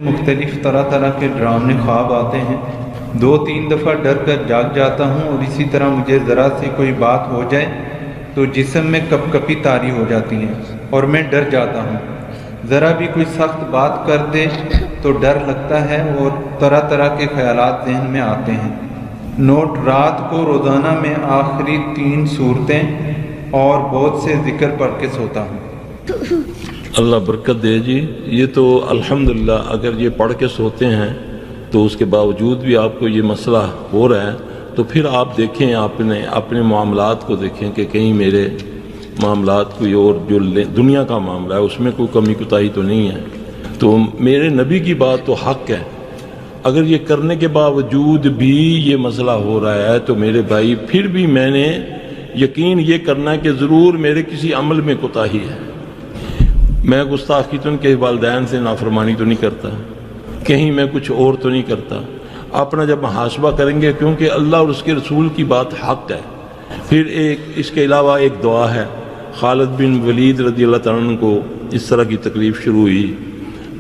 مختلف طرح کے ڈراؤنے خواب آتے ہیں، 2-3 دفعہ ڈر کر جاگ جاتا ہوں، اور اسی طرح مجھے ذرا سی کوئی بات ہو جائے تو جسم میں کپ کپی طاری ہو جاتی ہیں اور میں ڈر جاتا ہوں۔ ذرا بھی کوئی سخت بات کر دے تو ڈر لگتا ہے اور طرح کے خیالات ذہن میں آتے ہیں۔ نوٹ: رات کو روزانہ میں آخری 3 سورتیں اور بہت سے ذکر پڑھ کے سوتا ہوں۔ اللہ برکت دے جی۔ یہ تو الحمدللہ اگر یہ پڑھ کے سوتے ہیں تو اس کے باوجود بھی آپ کو یہ مسئلہ ہو رہا ہے تو پھر آپ دیکھیں، اپنے معاملات کو دیکھیں کہ کہیں میرے معاملات کوئی اور جو دنیا کا معاملہ ہے اس میں کوئی کمی کوتاہی تو نہیں ہے۔ تو میرے نبی کی بات تو حق ہے، اگر یہ کرنے کے باوجود بھی یہ مسئلہ ہو رہا ہے تو میرے بھائی پھر بھی میں نے یقین یہ کرنا کہ ضرور میرے کسی عمل میں کوتاہی ہے۔ میں گستاخی تو ان کے والدین سے نافرمانی تو نہیں کرتا، کہیں میں کچھ اور تو نہیں کرتا۔ اپنا جب محاسبہ کریں گے، کیونکہ اللہ اور اس کے رسول کی بات حق ہے۔ پھر اس کے علاوہ ایک دعا ہے، خالد بن ولید رضی اللہ تعالیٰ عنہ کو اس طرح کی تکلیف شروع ہوئی،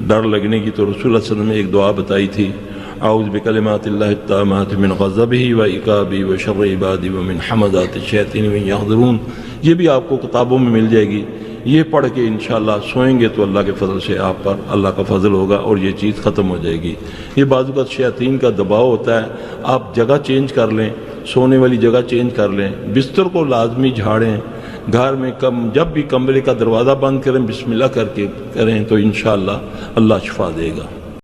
ڈر لگنے کی، تو رسول اللہ صلی اللہ علیہ وسلم نے ایک دعا بتائی تھی، اعوذ بکلمات اللہ التامات من غضبہ و عقابہ و شر عبادہ و من حمزات الشیاطین وان یحضرون۔ یہ بھی آپ کو کتابوں میں مل جائے گی، یہ پڑھ کے انشاءاللہ سوئیں گے تو اللہ کے فضل سے آپ پر اللہ کا فضل ہوگا اور یہ چیز ختم ہو جائے گی۔ یہ بعض اوقات شیاطین کا دباؤ ہوتا ہے، آپ جگہ چینج کر لیں، سونے والی جگہ چینج کر لیں، بستر کو لازمی جھاڑیں، گھر میں جب بھی کمرے کا دروازہ بند کریں بسم اللہ کر کے کریں تو انشاءاللہ اللہ شفا دے گا۔